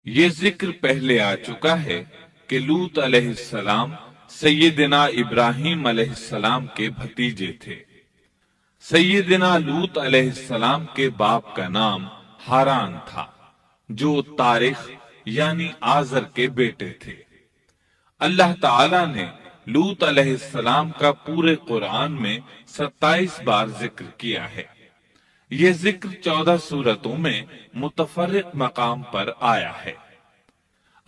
یہ ذکر پہلے آ چکا ہے کہ لوط علیہ السلام سیدنا ابراہیم علیہ السلام کے بھتیجے تھے۔ سیدنا لوط علیہ السلام کے باپ کا نام ہاران تھا، جو تارخ یعنی آزر کے بیٹے تھے۔ اللہ تعالی نے لوط علیہ السلام کا پورے قرآن میں 27 بار ذکر کیا ہے۔ یہ ذکر 14 سورتوں میں متفرق مقام پر آیا ہے۔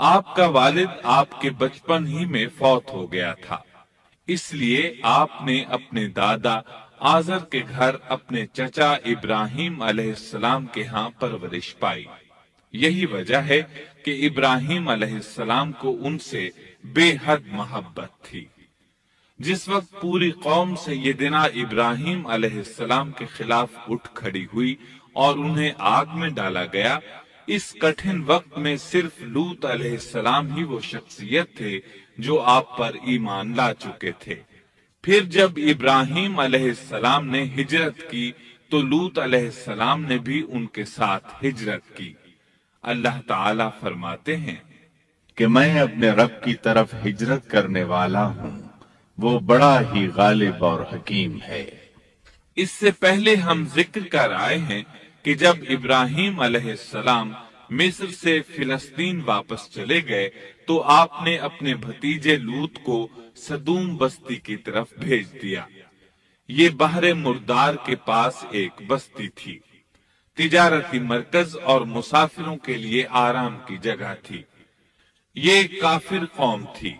آپ کا والد آپ کے بچپن ہی میں فوت ہو گیا تھا، اس لیے آپ نے اپنے دادا آزر کے گھر اپنے چچا ابراہیم علیہ السلام کے ہاں پرورش پائی۔ یہی وجہ ہے کہ ابراہیم علیہ السلام کو ان سے بے حد محبت تھی۔ جس وقت پوری قوم سیدنا ابراہیم علیہ السلام کے خلاف اٹھ کھڑی ہوئی اور انہیں آگ میں ڈالا گیا، اس کٹھن وقت میں صرف لوط علیہ السلام ہی وہ شخصیت تھے جو آپ پر ایمان لا چکے تھے۔ پھر جب ابراہیم علیہ السلام نے ہجرت کی تو لوط علیہ السلام نے بھی ان کے ساتھ ہجرت کی۔ اللہ تعالیٰ فرماتے ہیں کہ میں اپنے رب کی طرف ہجرت کرنے والا ہوں، وہ بڑا ہی غالب اور حکیم ہے۔ اس سے پہلے ہم ذکر کر آئے ہیں کہ جب ابراہیم علیہ السلام مصر سے فلسطین واپس چلے گئے تو آپ نے اپنے بھتیجے لوط کو سدوم بستی کی طرف بھیج دیا۔ یہ بحر مردار کے پاس ایک بستی تھی، تجارتی مرکز اور مسافروں کے لیے آرام کی جگہ تھی۔ یہ کافر قوم تھی،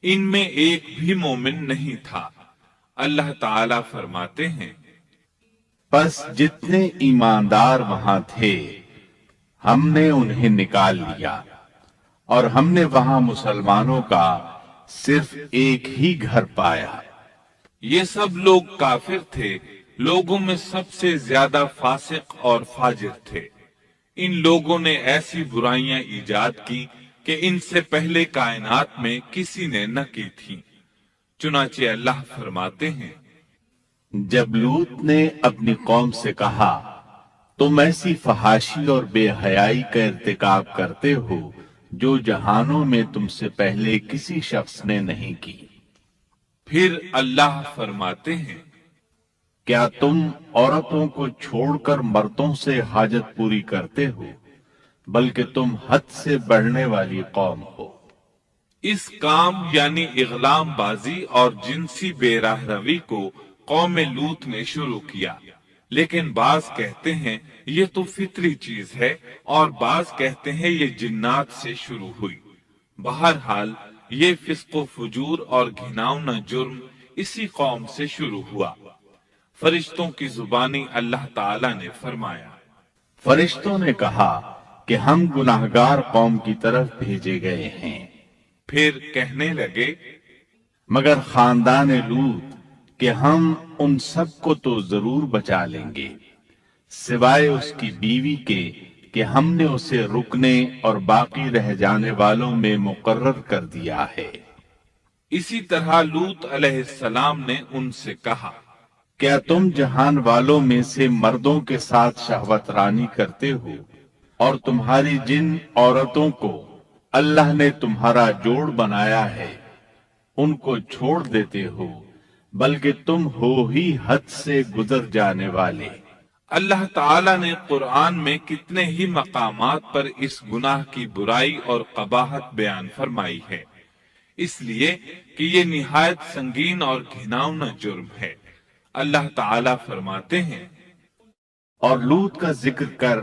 ان میں ایک بھی مومن نہیں تھا۔ اللہ تعالیٰ فرماتے ہیں پس جتنے ایماندار وہاں تھے ہم نے انہیں نکال لیا، اور ہم نے وہاں مسلمانوں کا صرف ایک ہی گھر پایا۔ یہ سب لوگ کافر تھے، لوگوں میں سب سے زیادہ فاسق اور فاجر تھے۔ ان لوگوں نے ایسی برائیاں ایجاد کی کہ ان سے پہلے کائنات میں کسی نے نہ کی تھی۔ چنانچہ اللہ فرماتے ہیں جب لوط نے اپنی قوم سے کہا تم ایسی فحاشی اور بے حیائی کا ارتکاب کرتے ہو جو جہانوں میں تم سے پہلے کسی شخص نے نہیں کی۔ پھر اللہ فرماتے ہیں کیا تم عورتوں کو چھوڑ کر مردوں سے حاجت پوری کرتے ہو، بلکہ تم حد سے بڑھنے والی قوم ہو۔ اس کام یعنی اغلام بازی اور جنسی بے راہ روی کو قوم لوط نے شروع کیا، لیکن بعض کہتے ہیں یہ تو فطری چیز ہے اور بعض کہتے ہیں یہ جنات سے شروع ہوئی۔ بہرحال یہ فسق و فجور اور گھناؤنا جرم اسی قوم سے شروع ہوا۔ فرشتوں کی زبانی اللہ تعالی نے فرمایا فرشتوں نے کہا کہ ہم گناہگار قوم کی طرف بھیجے گئے ہیں۔ پھر کہنے لگے مگر خاندان لوط کہ ہم ان سب کو تو ضرور بچا لیں گے، سوائے اس کی بیوی کے کہ ہم نے اسے رکنے اور باقی رہ جانے والوں میں مقرر کر دیا ہے۔ اسی طرح لوط علیہ السلام نے ان سے کہا کیا تم جہان والوں میں سے مردوں کے ساتھ شہوت رانی کرتے ہو، اور تمہاری جن عورتوں کو اللہ نے تمہارا جوڑ بنایا ہے ان کو چھوڑ دیتے ہو، بلکہ تم ہو ہی حد سے گزر جانے والے۔ اللہ تعالی نے قرآن میں کتنے ہی مقامات پر اس گناہ کی برائی اور قباحت بیان فرمائی ہے، اس لیے کہ یہ نہایت سنگین اور گھناؤنا جرم ہے۔ اللہ تعالی فرماتے ہیں اور لوط کا ذکر کر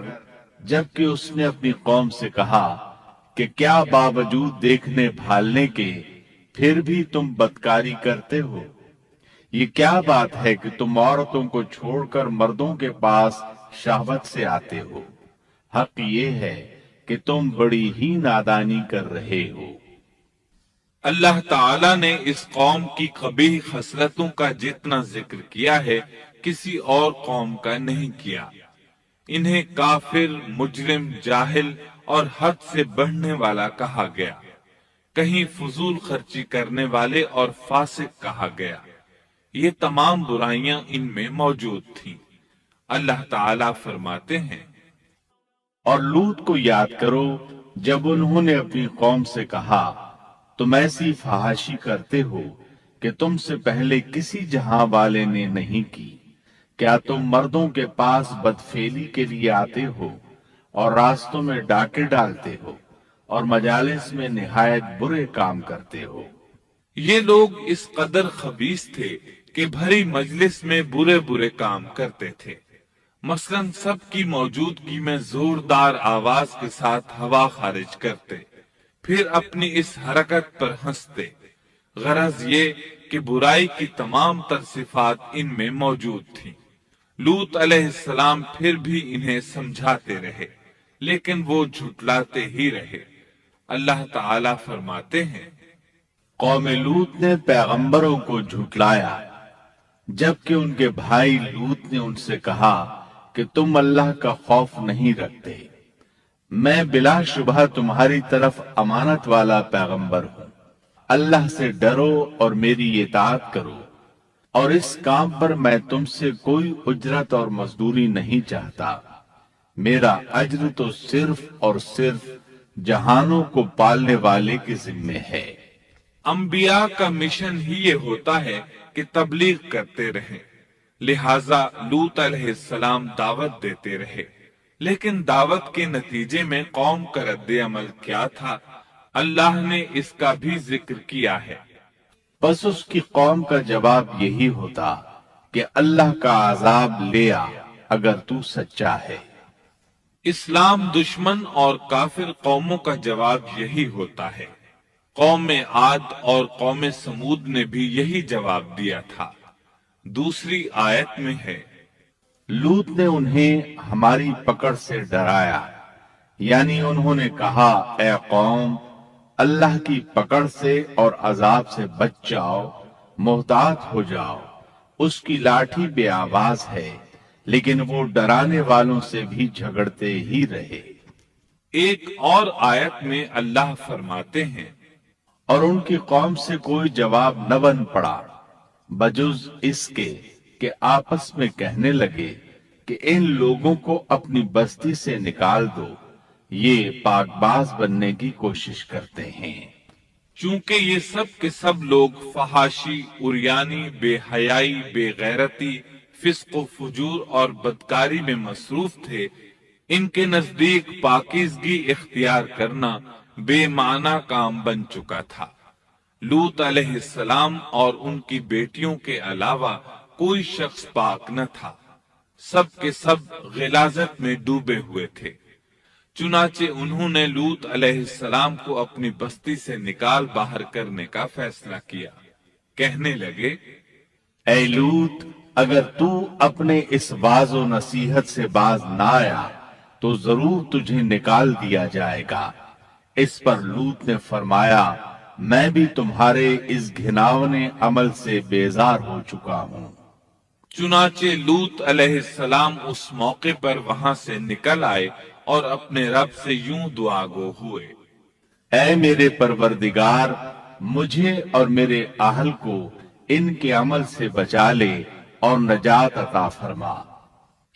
جبکہ اس نے اپنی قوم سے کہا کہ کیا باوجود دیکھنے بھالنے کے پھر بھی تم بدکاری کرتے ہو؟ یہ کیا بات ہے کہ تم عورتوں کو چھوڑ کر مردوں کے پاس شہوت سے آتے ہو؟ حق یہ ہے کہ تم بڑی ہی نادانی کر رہے ہو۔ اللہ تعالی نے اس قوم کی قبیح خصلتوں کا جتنا ذکر کیا ہے کسی اور قوم کا نہیں کیا۔ انہیں کافر، مجرم، جاہل اور حد سے بڑھنے والا کہا گیا، کہیں فضول خرچی کرنے والے اور فاسق کہا گیا۔ یہ تمام برائیاں ان میں موجود تھیں۔ اللہ تعالیٰ فرماتے ہیں اور لوط کو یاد کرو جب انہوں نے اپنی قوم سے کہا تم ایسی فحاشی کرتے ہو کہ تم سے پہلے کسی جہاں والے نے نہیں کی، کیا تم مردوں کے پاس بدفعلی کے لیے آتے ہو اور راستوں میں ڈاکے ڈالتے ہو اور مجالس میں نہایت برے کام کرتے ہو؟ یہ لوگ اس قدر خبیث تھے کہ بھری مجلس میں برے برے کام کرتے تھے۔ مثلا سب کی موجودگی میں زوردار آواز کے ساتھ ہوا خارج کرتے، پھر اپنی اس حرکت پر ہنستے، غرض یہ کہ برائی کی تمام تر صفات ان میں موجود تھیں۔ لوط علیہ السلام پھر بھی انہیں سمجھاتے رہے لیکن وہ جھٹلاتے ہی رہے۔ اللہ تعالی فرماتے ہیں، قوم لوط نے پیغمبروں کو جھٹلایا جبکہ ان کے بھائی لوط نے ان سے کہا کہ تم اللہ کا خوف نہیں رکھتے، میں بلا شبہ تمہاری طرف امانت والا پیغمبر ہوں، اللہ سے ڈرو اور میری اطاعت کرو، اور اس کام پر میں تم سے کوئی اجرت اور مزدوری نہیں چاہتا، میرا اجر تو صرف اور صرف جہانوں کو پالنے والے کے ذمے ہے۔ انبیاء کا مشن ہی یہ ہوتا ہے کہ تبلیغ کرتے رہیں، لہذا لوط علیہ السلام دعوت دیتے رہے، لیکن دعوت کے نتیجے میں قوم کا رد عمل کیا تھا، اللہ نے اس کا بھی ذکر کیا ہے۔ بس اس کی قوم کا جواب یہی ہوتا کہ اللہ کا عذاب لے آ اگر تو سچا ہے۔ اسلام دشمن اور کافر قوموں کا جواب یہی ہوتا ہے۔ قوم عاد اور قوم سمود نے بھی یہی جواب دیا تھا۔ دوسری آیت میں ہے، لوط نے انہیں ہماری پکڑ سے ڈرایا، یعنی انہوں نے کہا اے قوم، اللہ کی پکڑ سے اور عذاب سے بچ جاؤ، محتاط ہو جاؤ، اس کی لاٹھی بے آواز ہے، لیکن وہ ڈرانے والوں سے بھی جھگڑتے ہی رہے۔ ایک اور آیت میں اللہ فرماتے ہیں، اور ان کی قوم سے کوئی جواب نہ بن پڑا بجز اس کے کہ آپس میں کہنے لگے کہ ان لوگوں کو اپنی بستی سے نکال دو، یہ پاک باز بننے کی کوشش کرتے ہیں۔ چونکہ یہ سب کے سب لوگ فحاشی، عریانی، بے حیائی، بے غیرتی، فسق و فجور اور بدکاری میں مصروف تھے، ان کے نزدیک پاکیزگی اختیار کرنا بے معنی کام بن چکا تھا۔ لوط علیہ السلام اور ان کی بیٹیوں کے علاوہ کوئی شخص پاک نہ تھا، سب کے سب غلاظت میں ڈوبے ہوئے تھے۔ چنانچہ انہوں نے لوط علیہ السلام کو اپنی بستی سے نکال باہر کرنے کا فیصلہ کیا۔ کہنے لگے، اے لوط، اگر تو اپنے اس واعظ و نصیحت سے باز نہ آیا تو ضرور تجھے نکال دیا جائے گا۔ اس پر لوط نے فرمایا، میں بھی تمہارے اس گھناونے عمل سے بیزار ہو چکا ہوں۔ چنانچہ لوط علیہ السلام اس موقع پر وہاں سے نکل آئے اور اپنے رب سے یوں دعا گو ہوئے، اے میرے پروردگار، مجھے اور میرے اہل کو ان کے عمل سے بچا لے اور نجات عطا فرما۔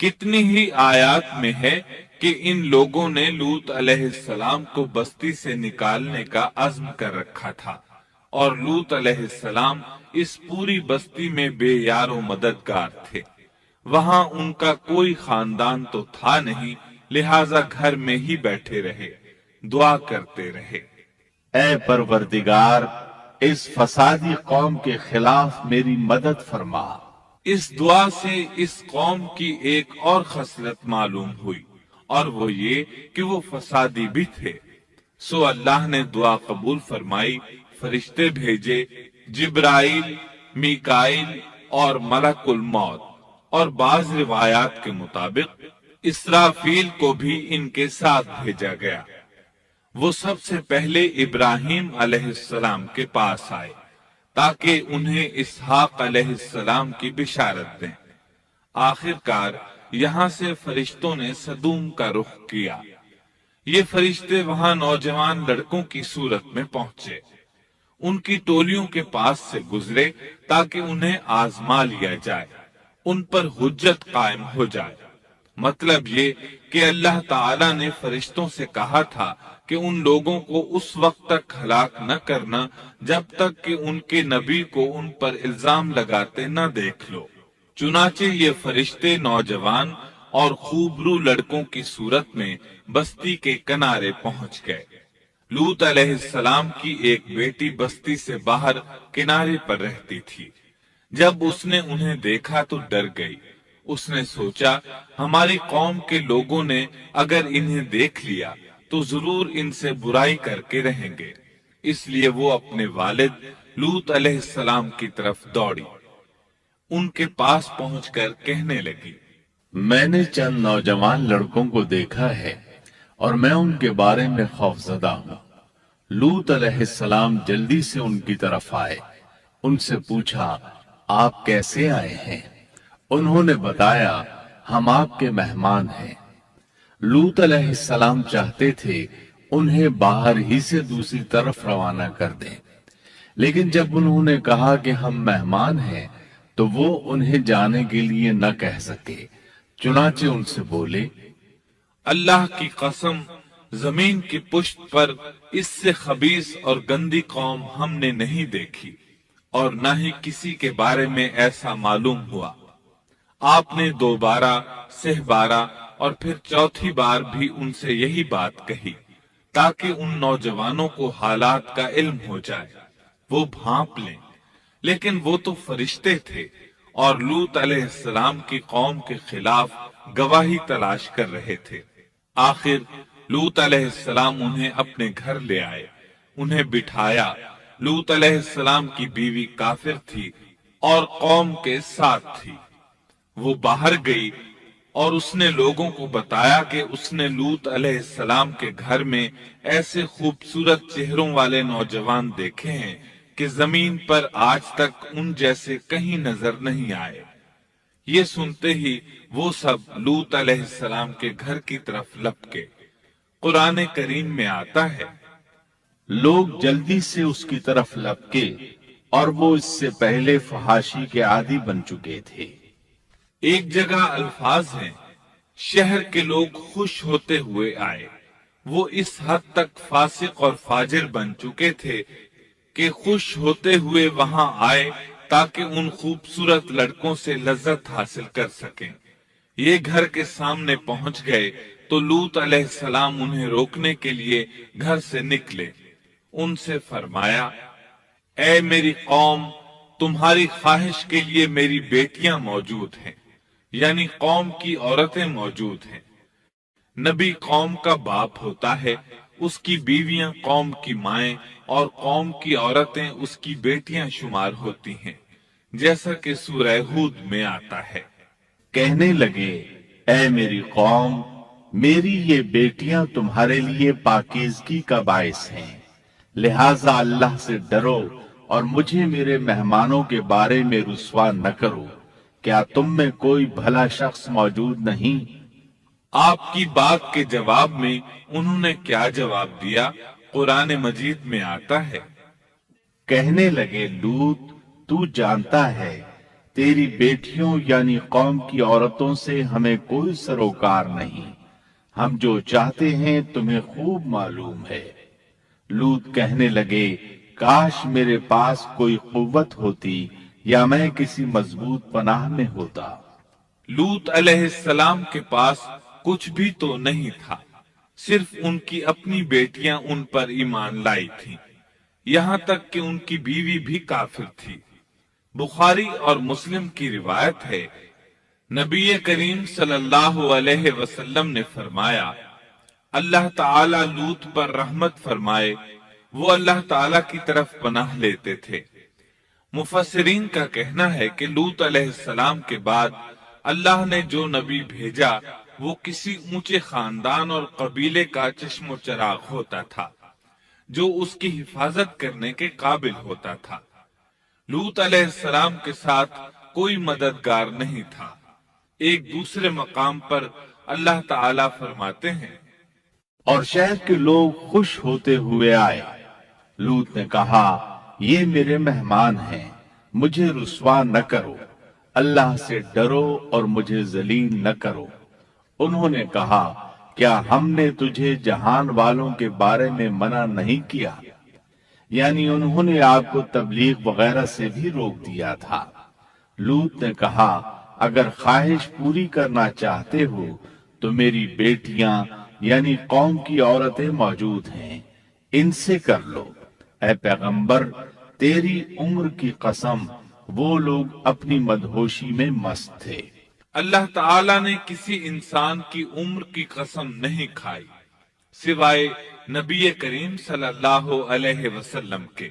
کتنی ہی آیات میں ہے کہ ان لوگوں نے لوط علیہ السلام کو بستی سے نکالنے کا عزم کر رکھا تھا، اور لوط علیہ السلام اس پوری بستی میں بے یار و مددگار تھے۔ وہاں ان کا کوئی خاندان تو تھا نہیں، لہذا گھر میں ہی بیٹھے رہے، دعا کرتے رہے، اے پروردگار، اس فسادی قوم کے خلاف میری مدد فرما۔ اس دعا سے اس قوم کی ایک اور خصلت معلوم ہوئی، اور وہ یہ کہ وہ فسادی بھی تھے۔ سو اللہ نے دعا قبول فرمائی، فرشتے بھیجے، جبرائیل، میکائیل اور ملک الموت، اور بعض روایات کے مطابق اسرافیل کو بھی ان کے ساتھ بھیجا گیا۔ وہ سب سے پہلے ابراہیم علیہ السلام کے پاس آئے تاکہ انہیں اسحاق علیہ السلام کی بشارت دیں۔ آخر کار یہاں سے فرشتوں نے سدوم کا رخ کیا۔ یہ فرشتے وہاں نوجوان لڑکوں کی صورت میں پہنچے، ان کی ٹولیوں کے پاس سے گزرے تاکہ انہیں آزما لیا جائے، ان پر حجت قائم ہو جائے۔ مطلب یہ کہ اللہ تعالیٰ نے فرشتوں سے کہا تھا کہ ان لوگوں کو اس وقت تک ہلاک نہ کرنا جب تک کہ ان کے نبی کو ان پر الزام لگاتے نہ دیکھ لو۔ چنانچہ یہ فرشتے نوجوان اور خوبرو لڑکوں کی صورت میں بستی کے کنارے پہنچ گئے۔ لوط علیہ السلام کی ایک بیٹی بستی سے باہر کنارے پر رہتی تھی۔ جب اس نے انہیں دیکھا تو ڈر گئی۔ اس نے سوچا ہماری قوم کے لوگوں نے اگر انہیں دیکھ لیا تو ضرور ان سے برائی کر کے رہیں گے، اس لیے وہ اپنے والد لوط علیہ السلام کی طرف دوڑی۔ ان کے پاس پہنچ کر کہنے لگی، میں نے چند نوجوان لڑکوں کو دیکھا ہے اور میں ان کے بارے میں خوفزدہ ہوں۔ لوط علیہ السلام جلدی سے ان کی طرف آئے، ان سے پوچھا آپ کیسے آئے ہیں؟ انہوں نے بتایا ہم آپ کے مہمان ہیں۔ لوط علیہ السلام چاہتے تھے انہیں باہر ہی سے دوسری طرف روانہ کر دیں، لیکن جب انہوں نے کہا کہ ہم مہمان ہیں تو وہ انہیں جانے کے لیے نہ کہہ سکے، چنانچہ ان سے بولے، اللہ کی قسم زمین کی پشت پر اس سے خبیث اور گندی قوم ہم نے نہیں دیکھی اور نہ ہی کسی کے بارے میں ایسا معلوم ہوا۔ آپ نے دوبارہ سہ بارہ اور پھر چوتھی بار بھی ان سے یہی بات کہی تاکہ ان نوجوانوں کو حالات کا علم ہو جائے، وہ بھانپ لیں، لیکن وہ تو فرشتے تھے اور لوط علیہ السلام کی قوم کے خلاف گواہی تلاش کر رہے تھے۔ آخر لوط علیہ السلام انہیں اپنے گھر لے آئے، انہیں بٹھایا۔ لوط علیہ السلام کی بیوی کافر تھی اور قوم کے ساتھ تھی۔ وہ باہر گئی اور اس نے لوگوں کو بتایا کہ اس نے لوط علیہ السلام کے گھر میں ایسے خوبصورت چہروں والے نوجوان دیکھے ہیں کہ زمین پر آج تک ان جیسے کہیں نظر نہیں آئے۔ یہ سنتے ہی وہ سب لوط علیہ السلام کے گھر کی طرف لپکے۔ قرآن کریم میں آتا ہے، لوگ جلدی سے اس کی طرف لپکے اور وہ اس سے پہلے فحاشی کے عادی بن چکے تھے۔ ایک جگہ الفاظ ہیں، شہر کے لوگ خوش ہوتے ہوئے آئے۔ وہ اس حد تک فاسق اور فاجر بن چکے تھے کہ خوش ہوتے ہوئے وہاں آئے تاکہ ان خوبصورت لڑکوں سے لذت حاصل کر سکیں۔ یہ گھر کے سامنے پہنچ گئے تو لوط علیہ السلام انہیں روکنے کے لیے گھر سے نکلے۔ ان سے فرمایا، اے میری قوم، تمہاری خواہش کے لیے میری بیٹیاں موجود ہیں، یعنی قوم کی عورتیں موجود ہیں۔ نبی قوم کا باپ ہوتا ہے، اس کی بیویاں قوم کی مائیں اور قوم کی عورتیں اس کی بیٹیاں شمار ہوتی ہیں، جیسا کہ سورہ ہود میں آتا ہے۔ کہنے لگے، اے میری قوم، میری یہ بیٹیاں تمہارے لیے پاکیزگی کا باعث ہیں، لہذا اللہ سے ڈرو اور مجھے میرے مہمانوں کے بارے میں رسوا نہ کرو۔ کیا تم میں کوئی بھلا شخص موجود نہیں؟ آپ کی بات کے جواب میں انہوں نے کیا جواب دیا؟ قرآن مجید میں آتا ہے، کہنے لگے، لوط، تو جانتا ہے تیری بیٹیوں یعنی قوم کی عورتوں سے ہمیں کوئی سروکار نہیں، ہم جو چاہتے ہیں تمہیں خوب معلوم ہے۔ لوط کہنے لگے، کاش میرے پاس کوئی قوت ہوتی یا میں کسی مضبوط پناہ میں ہوتا۔ لوط علیہ السلام کے پاس کچھ بھی تو نہیں تھا، صرف ان کی اپنی بیٹیاں ان پر ایمان لائی تھیں، یہاں تک کہ ان کی بیوی بھی کافر تھی۔ بخاری اور مسلم کی روایت ہے، نبی کریم صلی اللہ علیہ وسلم نے فرمایا، اللہ تعالی لوط پر رحمت فرمائے، وہ اللہ تعالی کی طرف پناہ لیتے تھے۔ مفسرین کا کہنا ہے کہ لوط علیہ السلام کے بعد اللہ نے جو نبی بھیجا وہ کسی اونچے خاندان اور قبیلے کا چشم و چراغ ہوتا تھا جو اس کی حفاظت کرنے کے قابل ہوتا تھا۔ لوط علیہ السلام کے ساتھ کوئی مددگار نہیں تھا۔ ایک دوسرے مقام پر اللہ تعالیٰ فرماتے ہیں، اور شہر کے لوگ خوش ہوتے ہوئے آئے۔ لوط نے کہا، یہ میرے مہمان ہیں، مجھے رسوا نہ کرو، اللہ سے ڈرو اور مجھے ذلیل نہ کرو۔ انہوں نے کہا کیا ہم نے تجھے جہان والوں کے بارے میں منع نہیں کیا؟ یعنی انہوں نے آپ کو تبلیغ وغیرہ سے بھی روک دیا تھا۔ لوط نے کہا اگر خواہش پوری کرنا چاہتے ہو تو میری بیٹیاں یعنی قوم کی عورتیں موجود ہیں، ان سے کر لو۔ اے پیغمبر تیری عمر کی قسم وہ لوگ اپنی مدہوشی میں مست تھے۔ اللہ تعالیٰ نے کسی انسان کی عمر کی قسم نہیں کھائی سوائے نبی کریم صلی اللہ علیہ وسلم کے،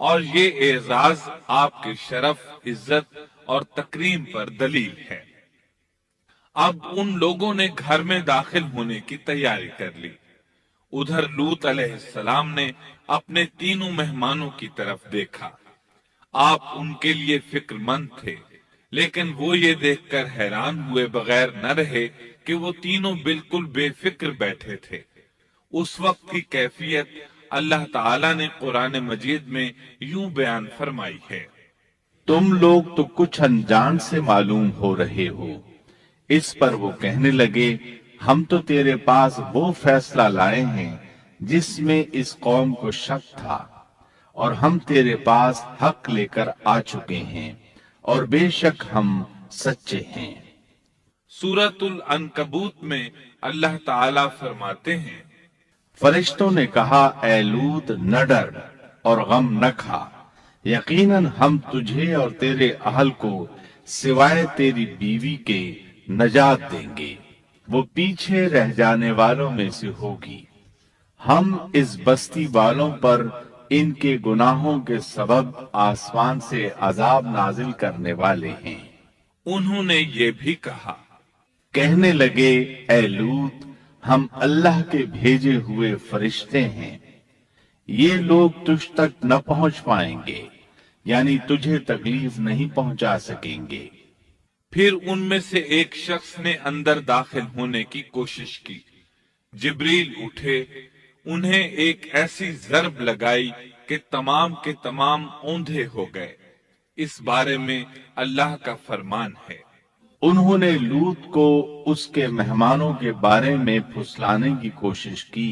اور یہ اعزاز آپ کے شرف، عزت اور تکریم پر دلیل ہے۔ اب ان لوگوں نے گھر میں داخل ہونے کی تیاری کر لی۔ ادھر لوط علیہ السلام نے اپنے تینوں مہمانوں کی طرف دیکھا۔ آپ ان کے لیے فکر مند تھے، لیکن وہ یہ دیکھ کر حیران ہوئے بغیر نہ رہے کہ وہ تینوں بالکل بے فکر بیٹھے تھے۔ اس وقت کی کیفیت اللہ تعالیٰ نے قرآن مجید میں یوں بیان فرمائی ہے، تم لوگ تو کچھ انجان سے معلوم ہو رہے ہو۔ اس پر وہ کہنے لگے ہم تو تیرے پاس وہ فیصلہ لائے ہیں جس میں اس قوم کو شک تھا، اور ہم تیرے پاس حق لے کر آ چکے ہیں، اور بے شک ہم سچے ہیں۔ سورۃ العنکبوت میں اللہ تعالیٰ فرماتے ہیں، فرشتوں نے کہا اے لوط نہ ڈر اور غم نہ کھا، یقیناً ہم تجھے اور تیرے اہل کو سوائے تیری بیوی کے نجات دیں گے، وہ پیچھے رہ جانے والوں میں سے ہوگی۔ ہم اس بستی والوں پر ان کے گناہوں کے سبب آسمان سے عذاب نازل کرنے والے ہیں۔ انہوں نے یہ بھی کہا، کہنے لگے اے لوط ہم اللہ کے بھیجے ہوئے فرشتے ہیں، یہ لوگ تجھ تک نہ پہنچ پائیں گے، یعنی تجھے تکلیف نہیں پہنچا سکیں گے۔ پھر ان میں سے ایک شخص نے اندر داخل ہونے کی کوشش کی۔ جبریل اٹھے، انہیں ایک ایسی ضرب لگائی کہ تمام کے تمام اوندھے ہو گئے۔ اس بارے میں اللہ کا فرمان ہے، انہوں نے لوط کو اس کے مہمانوں کے بارے میں پھسلانے کی کوشش کی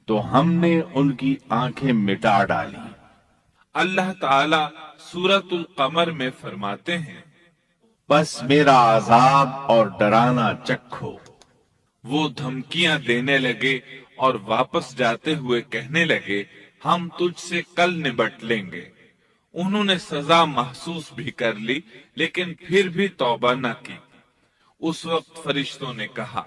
تو ہم نے ان کی آنکھیں مٹا ڈالی۔ اللہ تعالیٰ سورۃ القمر میں فرماتے ہیں، بس میرا عذاب اور ڈرانا چکھو۔ وہ دھمکیاں دینے لگے اور واپس جاتے ہوئے کہنے لگے ہم تجھ سے کل نبٹ لیں گے۔ انہوں نے سزا محسوس بھی کر لی لیکن پھر بھی توبہ نہ کی۔ اس وقت فرشتوں نے کہا،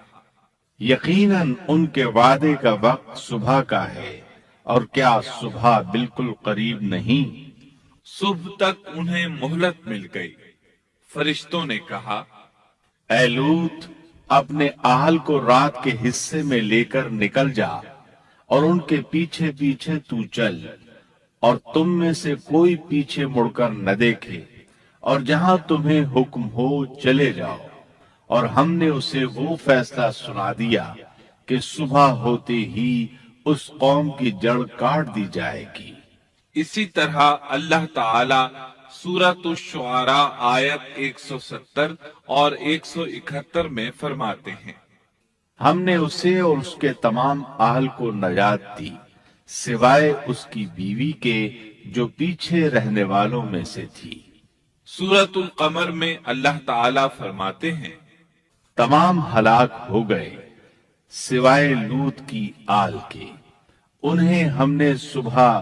یقیناً ان کے وعدے کا وقت صبح کا ہے، اور کیا صبح بالکل قریب نہیں؟ صبح تک انہیں مہلت مل گئی۔ فرشتوں نے کہا، اے لوط اپنے اہل کو رات کے حصے میں لے کر نکل جا، اور ان کے پیچھے پیچھے تو چل، اور تم میں سے کوئی پیچھے مڑ کر نہ دیکھے، اور جہاں تمہیں حکم ہو چلے جاؤ۔ اور ہم نے اسے وہ فیصلہ سنا دیا کہ صبح ہوتے ہی اس قوم کی جڑ کاٹ دی جائے گی۔ اسی طرح اللہ تعالی سورۃ الشعراء آیت 170 اور 171 میں فرماتے ہیں، ہم نے اسے اور اس کے تمام اہل کو نجات دی سوائے اس کی بیوی کے جو پیچھے رہنے والوں میں سے تھی۔ سورۃ القمر میں اللہ تعالی فرماتے ہیں، تمام ہلاک ہو گئے سوائے لوط کی آل کے، انہیں ہم نے صبح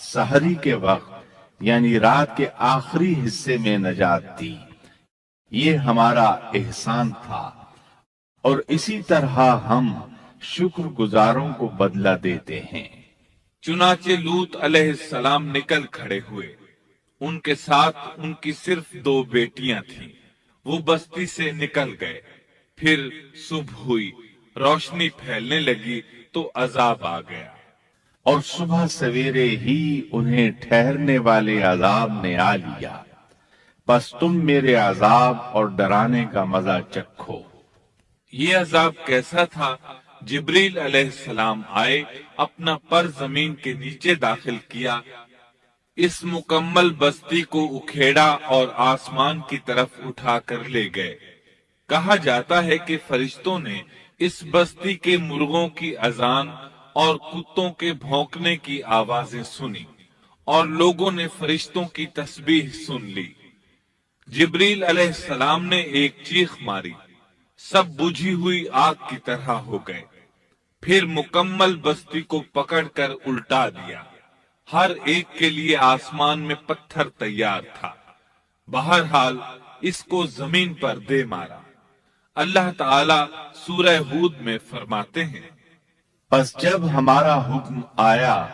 سحری کے وقت یعنی رات کے آخری حصے میں نجات دی، یہ ہمارا احسان تھا، اور اسی طرح ہم شکر گزاروں کو بدلہ دیتے ہیں۔ چنانچہ لوط علیہ السلام نکل کھڑے ہوئے، ان کے ساتھ ان کی صرف 2 بیٹیاں تھیں، وہ بستی سے نکل گئے۔ پھر صبح ہوئی، روشنی پھیلنے لگی تو عذاب آ گیا، اور صبح سویرے ہی انہیں ٹھہرنے والے عذاب نے آ لیا، بس تم میرے عذاب اور ڈرانے کا مزہ چکھو۔ یہ عذاب کیسا تھا؟ جبریل علیہ السلام آئے، اپنا پر زمین کے نیچے داخل کیا، اس مکمل بستی کو اکھیڑا اور آسمان کی طرف اٹھا کر لے گئے۔ کہا جاتا ہے کہ فرشتوں نے اس بستی کے مرغوں کی اذان اور کتوں کے بھونکنے کی آوازیں سنی اور لوگوں نے فرشتوں کی تسبیح سن لی۔ جبریل علیہ السلام نے ایک چیخ ماری، سب بجھی ہوئی آگ کی طرح ہو گئے، پھر مکمل بستی کو پکڑ کر الٹا دیا۔ ہر ایک کے لیے آسمان میں پتھر تیار تھا، بہرحال اس کو زمین پر دے مارا۔ اللہ تعالی سورہ ہود میں فرماتے ہیں، پس جب ہمارا حکم آیا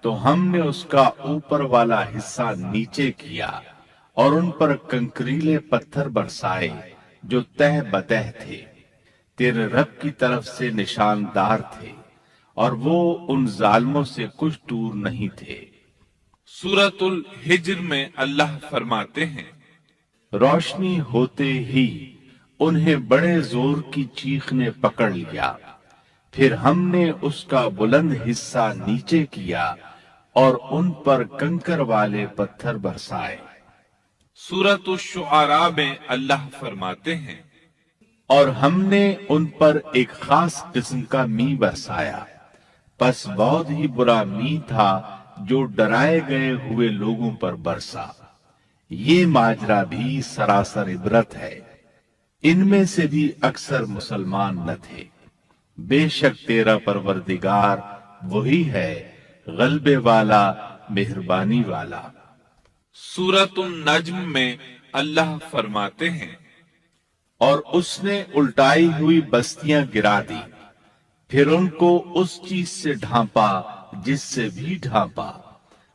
تو ہم نے اس کا اوپر والا حصہ نیچے کیا اور ان پر کنکریلے پتھر برسائے جو تہ بتہ تھے، تیرے رب کی طرف سے نشاندار تھے، اور وہ ان ظالموں سے کچھ دور نہیں تھے۔ سورۃ الحجر میں اللہ فرماتے ہیں، روشنی ہوتے ہی انہیں بڑے زور کی چیخ نے پکڑ لیا، پھر ہم نے اس کا بلند حصہ نیچے کیا اور ان پر کنکر والے پتھر برسائے۔ سورۃ الشعراء میں اللہ فرماتے ہیں، اور ہم نے ان پر ایک خاص قسم کا می برسایا، پس بہت ہی برا می تھا جو ڈرائے گئے ہوئے لوگوں پر برسا۔ یہ ماجرا بھی سراسر عبرت ہے، ان میں سے بھی اکثر مسلمان نہ تھے۔ بے شک تیرا پروردگار وہی ہے، غلبے والا، مہربانی والا۔ سورۃ النجم میں اللہ فرماتے ہیں، اور اس نے الٹائی ہوئی بستیاں گرا دی، پھر ان کو اس چیز سے ڈھانپا جس سے بھی ڈھانپا،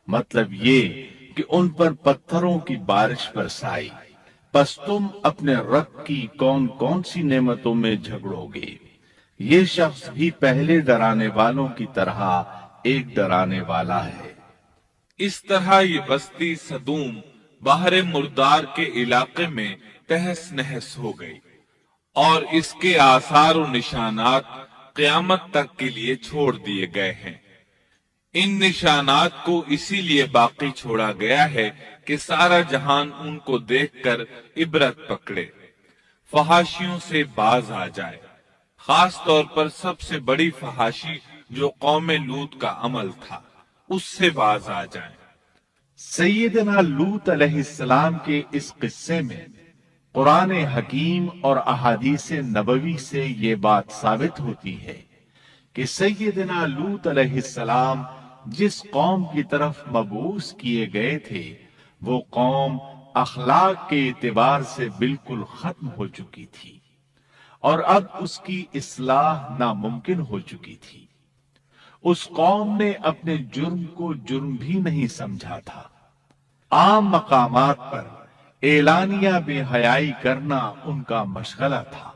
مطلب یہ کہ ان پر پتھروں کی بارش برسائی۔ پس تم اپنے رب کی کون کون سی نعمتوں میں جھگڑو گے؟ یہ شخص بھی پہلے ڈرانے والوں کی طرح ایک ڈرانے والا ہے۔ اس طرح یہ بستی سدوم باہر مردار کے علاقے میں تہس نہس ہو گئی، اور اس کے آثار و نشانات قیامت تک کے لیے چھوڑ دیے گئے ہیں۔ ان نشانات کو اسی لیے باقی چھوڑا گیا ہے کہ سارا جہان ان کو دیکھ کر عبرت پکڑے، فحاشیوں سے باز آ جائے، خاص طور پر سب سے بڑی فحاشی جو قوم لوط کا عمل تھا اس سے باز آ جائیں۔ سیدنا لوط علیہ السلام کے اس قصے میں قرآن حکیم اور احادیث نبوی سے یہ بات ثابت ہوتی ہے کہ سیدنا لوط علیہ السلام جس قوم کی طرف مبعوث کیے گئے تھے وہ قوم اخلاق کے اعتبار سے بالکل ختم ہو چکی تھی، اور اب اس کی اصلاح ناممکن ہو چکی تھی۔ اس قوم نے اپنے جرم کو جرم بھی نہیں سمجھا تھا۔ عام مقامات پر اعلانیہ بے حیائی کرنا ان کا مشغلہ تھا۔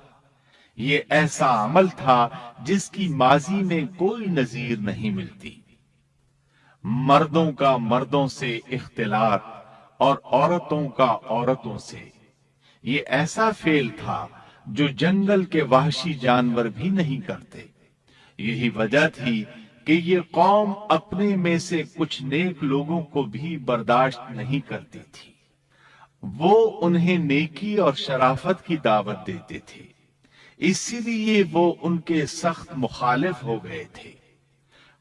یہ ایسا عمل تھا جس کی ماضی میں کوئی نظیر نہیں ملتی۔ مردوں کا مردوں سے اختلاط اور عورتوں کا عورتوں سے، یہ ایسا فعل تھا جو جنگل کے وحشی جانور بھی نہیں کرتے۔ یہی وجہ تھی کہ یہ قوم اپنے میں سے کچھ نیک لوگوں کو بھی برداشت نہیں کرتی تھی۔ وہ انہیں نیکی اور شرافت کی دعوت دیتے تھے، اسی لیے وہ ان کے سخت مخالف ہو گئے تھے۔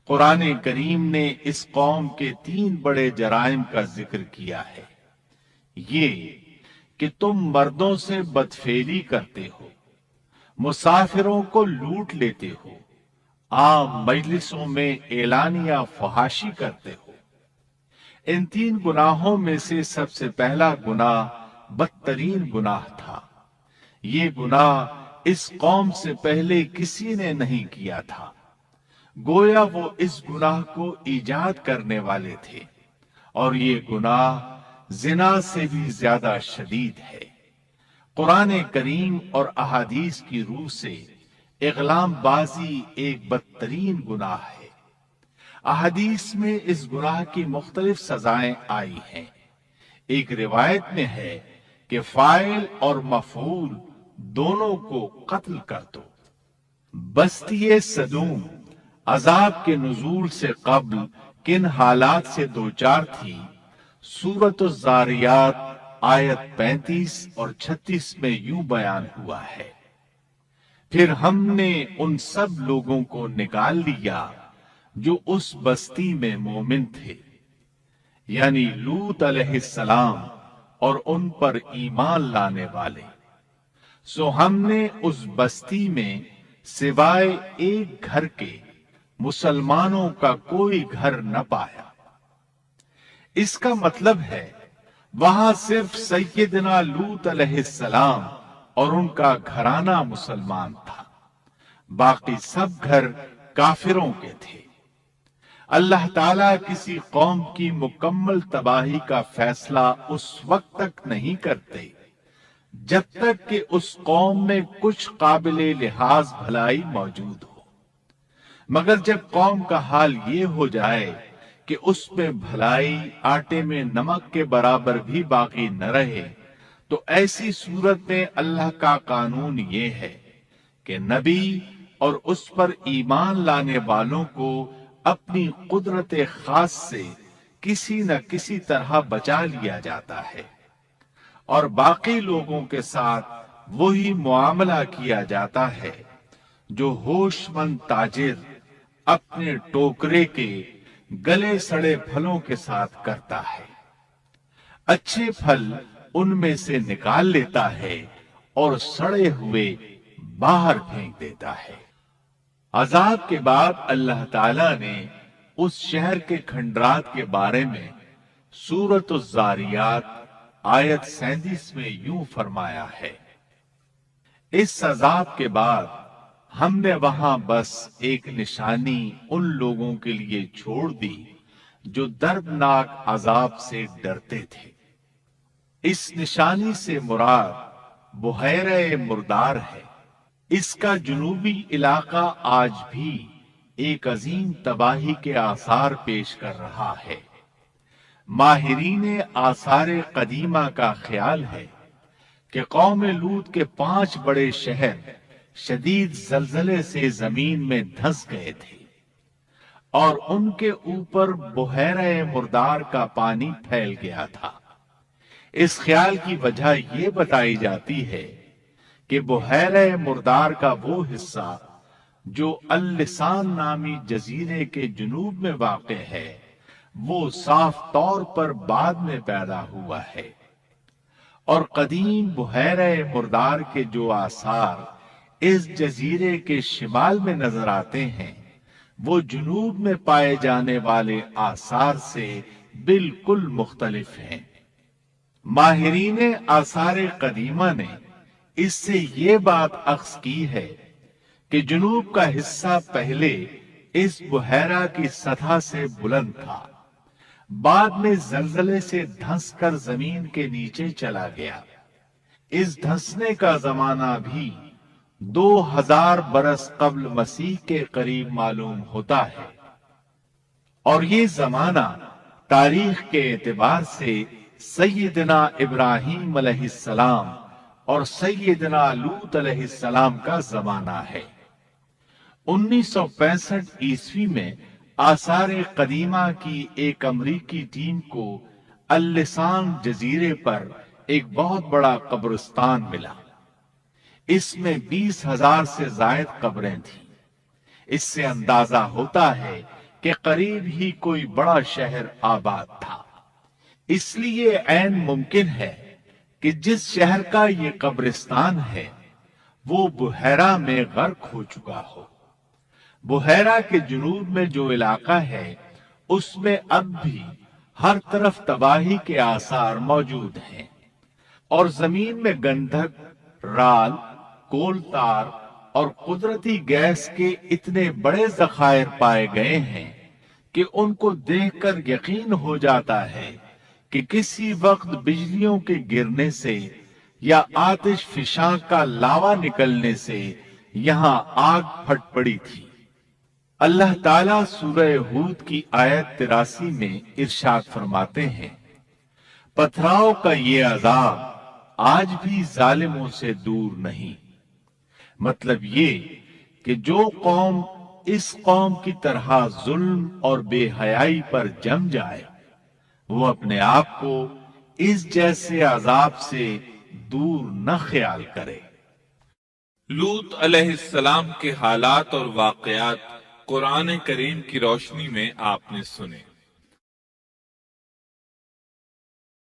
قرآن کریم نے اس قوم کے 3 بڑے جرائم کا ذکر کیا ہے۔ یہ کہ تم مردوں سے بدفعلی کرتے ہو، مسافروں کو لوٹ لیتے ہو، عام مجلسوں میں اعلانیہ فحاشی کرتے ہو۔ ان 3 گناہوں میں سے سب سے پہلا گناہ بدترین گناہ تھا۔ یہ گناہ اس قوم سے پہلے کسی نے نہیں کیا تھا، گویا وہ اس گناہ کو ایجاد کرنے والے تھے، اور یہ گناہ زنا سے بھی زیادہ شدید ہے۔ قرآن کریم اور احادیث کی روح سے اغلام بازی ایک بدترین گناہ ہے۔ احادیث میں اس گناہ کی مختلف سزائیں آئی ہیں۔ ایک روایت میں ہے کہ فاعل اور مفعول دونوں کو قتل کر دو۔ بستی سدوم عذاب کے نزول سے قبل کن حالات سے دوچار تھی، سورۃ الزاریات آیت 35 اور 36 میں یوں بیان ہوا ہے، پھر ہم نے ان سب لوگوں کو نکال لیا جو اس بستی میں مومن تھے، یعنی لوط علیہ السلام اور ان پر ایمان لانے والے، سو ہم نے اس بستی میں سوائے ایک گھر کے مسلمانوں کا کوئی گھر نہ پایا۔ اس کا مطلب ہے وہاں صرف سیدنا لوط علیہ السلام اور ان کا گھرانہ مسلمان تھا، باقی سب گھر کافروں کے تھے۔ اللہ تعالیٰ کسی قوم کی مکمل تباہی کا فیصلہ اس وقت تک نہیں کرتے جب تک کہ اس قوم میں کچھ قابل لحاظ بھلائی موجود ہو، مگر جب قوم کا حال یہ ہو جائے کہ اس میں بھلائی آٹے میں نمک کے برابر بھی باقی نہ رہے، تو ایسی صورت میں اللہ کا قانون یہ ہے کہ نبی اور اس پر ایمان لانے والوں کو اپنی قدرت خاص سے کسی نہ کسی طرح بچا لیا جاتا ہے، اور باقی لوگوں کے ساتھ وہی معاملہ کیا جاتا ہے جو ہوش مند تاجر اپنے ٹوکرے کے گلے سڑے پھلوں کے ساتھ کرتا ہے، اچھے پھل ان میں سے نکال لیتا ہے اور سڑے ہوئے باہر پھینک دیتا ہے۔ عذاب کے بعد اللہ تعالیٰ نے اس شہر کے کھنڈرات کے بارے میں سورۃ الذاریات آیت 37 میں یوں فرمایا ہے، اس عذاب کے بعد ہم نے وہاں بس ایک نشانی ان لوگوں کے لیے چھوڑ دی جو دردناک عذاب سے ڈرتے تھے۔ اس نشانی سے مراد بحیرہ مردار ہے۔ اس کا جنوبی علاقہ آج بھی ایک عظیم تباہی کے آثار پیش کر رہا ہے۔ ماہرین آثار قدیمہ کا خیال ہے کہ قوم لوط کے 5 بڑے شہر شدید زلزلے سے زمین میں دھنس گئے تھے اور ان کے اوپر بحیرہ مردار کا پانی پھیل گیا تھا۔ اس خیال کی وجہ یہ بتائی جاتی ہے کہ بحیرہ مردار کا وہ حصہ جو اللسان نامی جزیرے کے جنوب میں واقع ہے، وہ صاف طور پر بعد میں پیدا ہوا ہے، اور قدیم بحیرہ مردار کے جو آثار اس جزیرے کے شمال میں نظر آتے ہیں، وہ جنوب میں پائے جانے والے آثار سے بالکل مختلف ہیں۔ ماہرین آثار قدیمہ نے اس سے یہ بات اخذ کی ہے کہ جنوب کا حصہ پہلے اس بحیرہ کی سطح سے بلند تھا، بعد میں زلزلے سے دھنس کر زمین کے نیچے چلا گیا۔ اس دھنسنے کا زمانہ بھی 2000 برس قبل مسیح کے قریب معلوم ہوتا ہے، اور یہ زمانہ تاریخ کے اعتبار سے سیدنا ابراہیم علیہ السلام اور سیدنا لوط علیہ السلام کا زمانہ ہے۔ 1965 عیسوی میں آثار قدیمہ کی ایک امریکی ٹیم کو اللسان جزیرے پر ایک بہت بڑا قبرستان ملا۔ اس میں 20,000 سے زائد قبریں تھیں۔ اس سے اندازہ ہوتا ہے کہ قریب ہی کوئی بڑا شہر آباد تھا۔ اس لیے عین ممکن ہے کہ جس شہر کا یہ قبرستان ہے وہ بحیرہ میں غرق ہو چکا ہو۔ بحیرہ کے جنوب میں جو علاقہ ہے اس میں اب بھی ہر طرف تباہی کے آثار موجود ہیں، اور زمین میں گندھک، رال، کول تار اور قدرتی گیس کے اتنے بڑے ذخائر پائے گئے ہیں کہ ان کو دیکھ کر یقین ہو جاتا ہے کہ کسی وقت بجلیوں کے گرنے سے یا آتش فشاں کا لاوا نکلنے سے یہاں آگ پھٹ پڑی تھی۔ اللہ تعالیٰ سورہ ہود کی آیت 83 میں ارشاد فرماتے ہیں، پتھراؤ کا یہ عذاب آج بھی ظالموں سے دور نہیں۔ مطلب یہ کہ جو قوم اس قوم کی طرح ظلم اور بے حیائی پر جم جائے، وہ اپنے آپ کو اس جیسے عذاب سے دور نہ خیال کرے۔ لوط علیہ السلام کے حالات اور واقعات قرآن کریم کی روشنی میں آپ نے سنے۔